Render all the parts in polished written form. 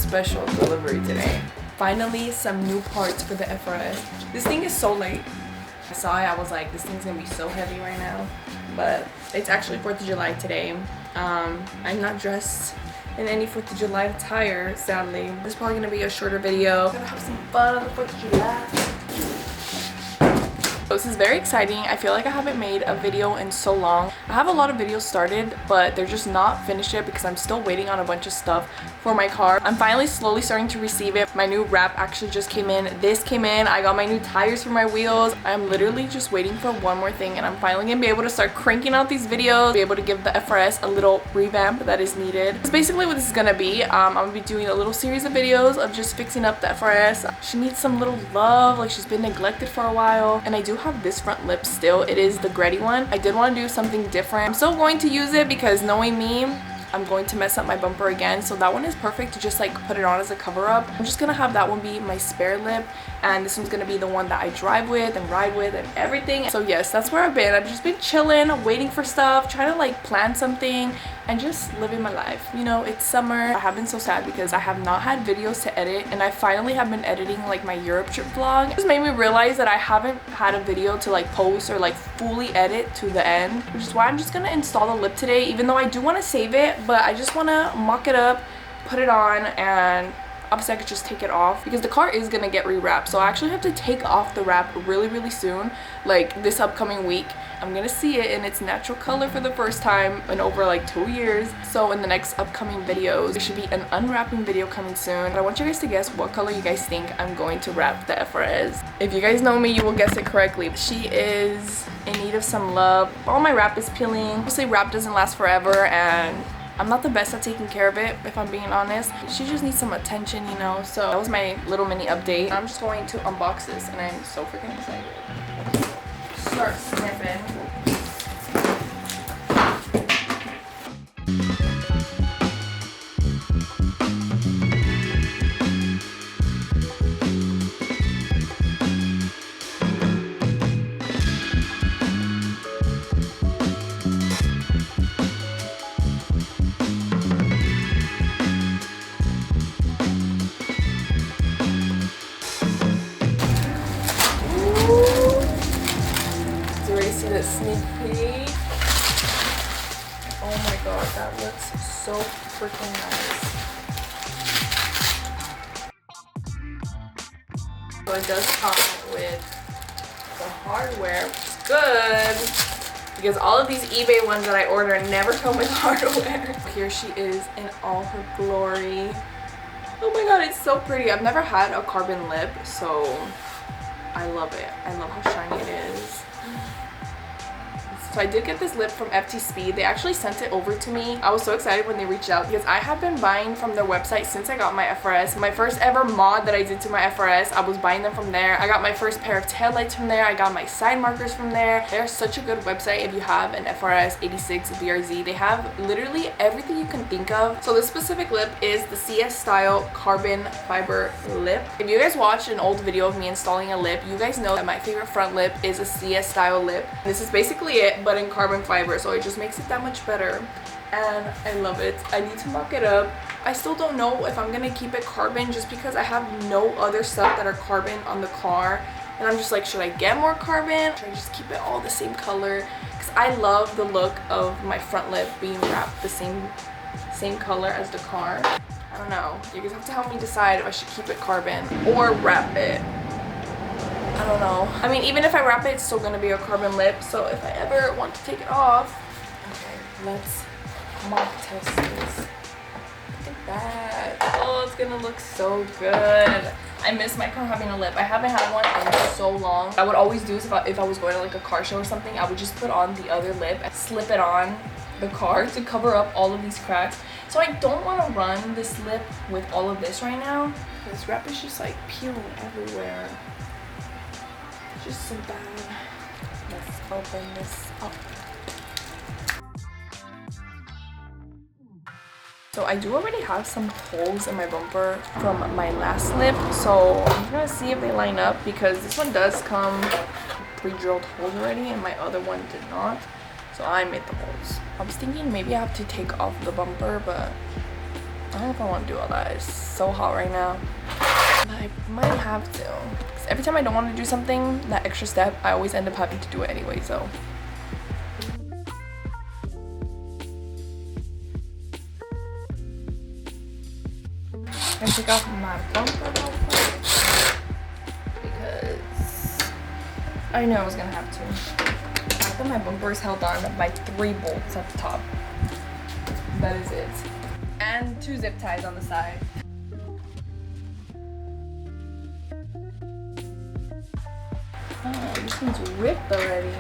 special delivery today. Finally, some new parts for the FRS. This thing is so light. I saw it, I was like, this thing's gonna be so heavy right now. But it's actually 4th of July today. I'm not dressed in any 4th of July attire, sadly. This is probably gonna be a shorter video. I'm gonna have some fun on the 4th of July. So this is very exciting. I feel like I haven't made a video in so long. I have a lot of videos started, but they're just not finished yet because I'm still waiting on a bunch of stuff for my car. I'm finally slowly starting to receive it. My new wrap actually just came in. This came in. I got my new tires for my wheels. I'm literally just waiting for one more thing, and I'm finally gonna be able to start cranking out these videos, be able to give the FRS a little revamp that is needed. That's basically what this is gonna be. I'm gonna be doing a little series of videos of just fixing up the FRS. She needs some little love, like she's been neglected for a while. And I do have this front lip still. It is the Gretty one. I did want to do something different. I'm still going to use it because knowing me, I'm going to mess up my bumper again, so that one is perfect to just like put it on as a cover up. I'm just gonna have that one be my spare lip, and this one's gonna be the one that I drive with and ride with and everything. So yes, that's where I've been. I've just been chilling, waiting for stuff, trying to like plan something and just living my life. You know, it's summer. I have been so sad because I have not had videos to edit, and I finally have been editing like my Europe trip vlog. It just made me realize that I haven't had a video to like post or like fully edit to the end, which is why I'm just gonna install the lip today, even though I do want to save it. But I just want to mock it up, put it on, and obviously I could just take it off because the car is gonna get rewrapped. So I actually have to take off the wrap really soon, like this upcoming week. I'm gonna see it in its natural color for the first time in over like 2 years. So in the next upcoming videos, there should be an unwrapping video coming soon. But I want you guys to guess what color you guys think I'm going to wrap the FRS. If you guys know me, you will guess it correctly. She is in need of some love. All my wrap is peeling. Obviously wrap doesn't last forever, and I'm not the best at taking care of it, if I'm being honest. She just needs some attention, you know. So that was my little mini update. I'm just going to unbox this, and I'm so freaking excited. Start sniffing. Sneak peek. Oh my god, that looks so freaking nice. So it does come with the hardware, which is good because all of these eBay ones that I order never come with hardware. Here she is in all her glory. Oh my god, it's so pretty. I've never had a carbon lip, so I love it. I love how shiny it is. So I did get this lip from FT Speed. They actually sent it over to me. I was so excited when they reached out because I have been buying from their website since I got my FRS. My first ever mod that I did to my FRS, I was buying them from there. I got my first pair of taillights from there. I got my side markers from there. They're such a good website if you have an FRS 86 BRZ. They have literally everything you can think of. So this specific lip is the CS style carbon fiber lip. If you guys watched an old video of me installing a lip, you guys know that my favorite front lip is a CS style lip. This is basically it, but in carbon fiber, so it just makes it that much better, and I love it. I need to mock it up. I still don't know if I'm gonna keep it carbon just because I have no other stuff that are carbon on the car, and I'm just like, should I get more carbon? Should I just keep it all the same color? Because I love the look of my front lip being wrapped the same color as the car. I don't know. You guys have to help me decide if I should keep it carbon or wrap it. I don't know. I mean, even if I wrap it, it's still gonna be a carbon lip, so if I ever want to take it off. Okay, let's mock test this. Look at that. Oh, it's gonna look so good. I miss my car having a lip. I haven't had one in so long. I would always do is if I was going to like a car show or something, I would just put on the other lip and slip it on the car to cover up all of these cracks. So I don't want to run this lip with all of this right now. This wrap is just like peeling everywhere. Just so bad. Let's open this up. So I do already have some holes in my bumper from my last lip, so I'm gonna see if they line up because this one does come pre-drilled holes already and my other one did not, so I made the holes. I was thinking maybe I have to take off the bumper, but I don't if I want to do all that. It's so hot right now. But I might have to. 'Cause every time I don't want to do something, that extra step, I always end up having to do it anyway, so. I'm gonna take off my bumper real quick because I know I was gonna have to. The fact that my bumper is held on by 3 bolts at the top. That is it. And 2 zip ties on the side. Oh, this one's ripped already.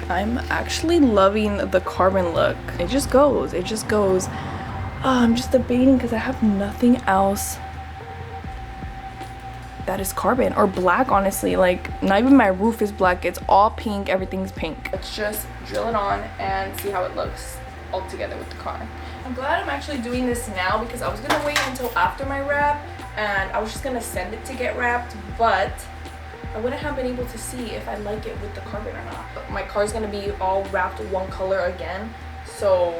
I'm actually loving the carbon look. It just goes. I'm just debating because I have nothing else that is carbon or black, honestly. Like, not even my roof is black. It's all pink. Everything's pink. Let's just drill it on and see how it looks all together with the car. I'm glad I'm actually doing this now because I was gonna wait until after my wrap and I was just gonna send it to get wrapped, but I wouldn't have been able to see if I like it with the carbon or not. But my car's gonna be all wrapped one color again, so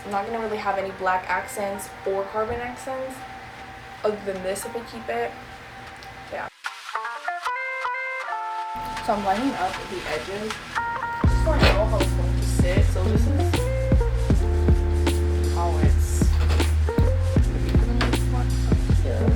I'm not gonna really have any black accents or carbon accents other than this if I keep it. Yeah. So I'm lining up the edges just so I know how it's going to sit. So this is how it's gonna look like here.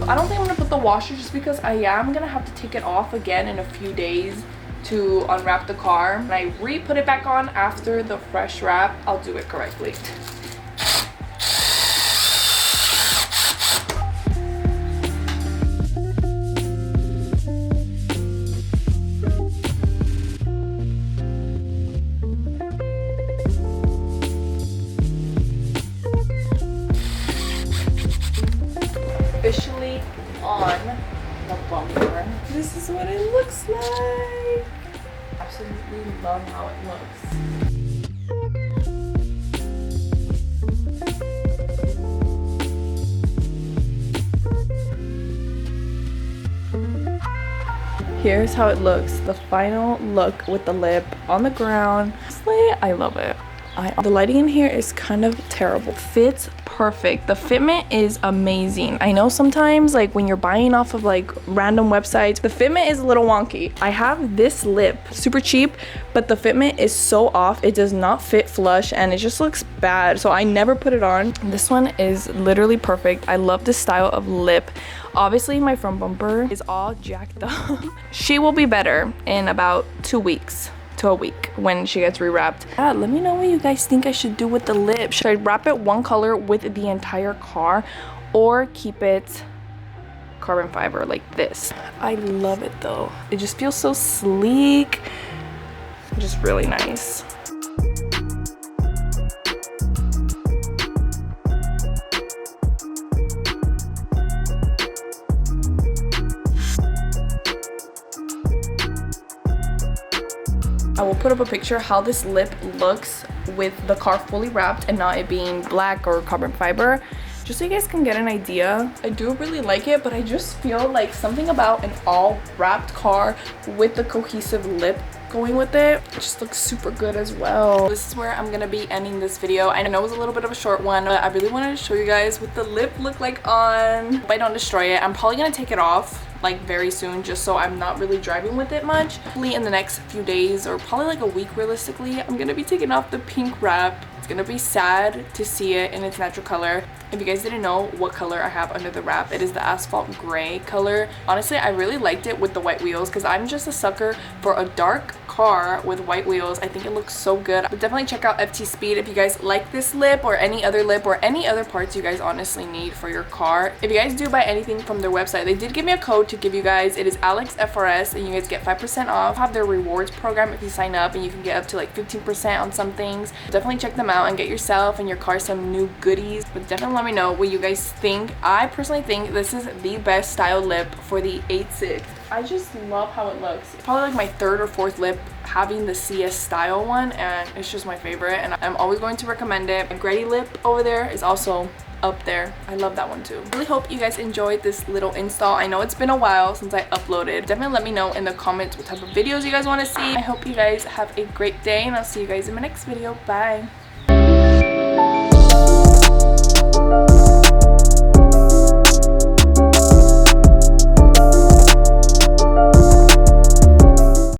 I don't think I'm gonna put the washer just because I am gonna have to take it off again in a few days to unwrap the car. When I re-put it back on after the fresh wrap, I'll do it correctly. Officially on the bumper. This is what it looks like. Absolutely love how it looks. Here's how it looks, the final look with the lip on the ground. Honestly, I love it. The lighting in here is kind of terrible. Fits perfect. The fitment is amazing. I know sometimes like when you're buying off of like random websites, the fitment is a little wonky. I have this lip, super cheap, but the fitment is so off. It does not fit flush and it just looks bad. So I never put it on. This one is literally perfect. I love this style of lip. Obviously my front bumper is all jacked up. She will be better in about 2 weeks to a week when she gets rewrapped. Yeah, let me know what you guys think I should do with the lip. Should I wrap it one color with the entire car or keep it carbon fiber like this? I love it though. It just feels so sleek. Just really nice. I will put up a picture how this lip looks with the car fully wrapped and not it being black or carbon fiber, just so you guys can get an idea. I do really like it, but I just feel like something about an all wrapped car with the cohesive lip going with it just looks super good as well. This is where I'm gonna be ending this video. I know it was a little bit of a short one, but I really wanted to show you guys what the lip look like on. Hope I don't destroy it. I'm probably gonna take it off like very soon just so I'm not really driving with it much. Hopefully in the next few days or probably like a week realistically, I'm gonna be taking off the pink wrap. It's gonna be sad to see it in its natural color. If you guys didn't know what color I have under the wrap, it is the asphalt gray color. Honestly, I really liked it with the white wheels because I'm just a sucker for a dark car with white wheels. I think it looks so good. But definitely check out FT Speed if you guys like this lip or any other parts you guys honestly need for your car. If you guys do buy anything from their website, they did give me a code to give you guys. It is AlexFRS, and you guys get 5% off. Have their rewards program if you sign up, and you can get up to like 15% on some things. Definitely check them out and get yourself and your car some new goodies. But definitely let me know what you guys think. I personally think this is the best style lip for the 8-6. I just love how it looks. It's probably like my third or fourth lip having the CS style one, and it's just my favorite, and I'm always going to recommend it. My Gretty lip over there is also up there. I love that one too. Really hope you guys enjoyed this little install. I know it's been a while since I uploaded. Definitely let me know in the comments what type of videos you guys want to see. I hope you guys have a great day, and I'll see you guys in my next video. Bye.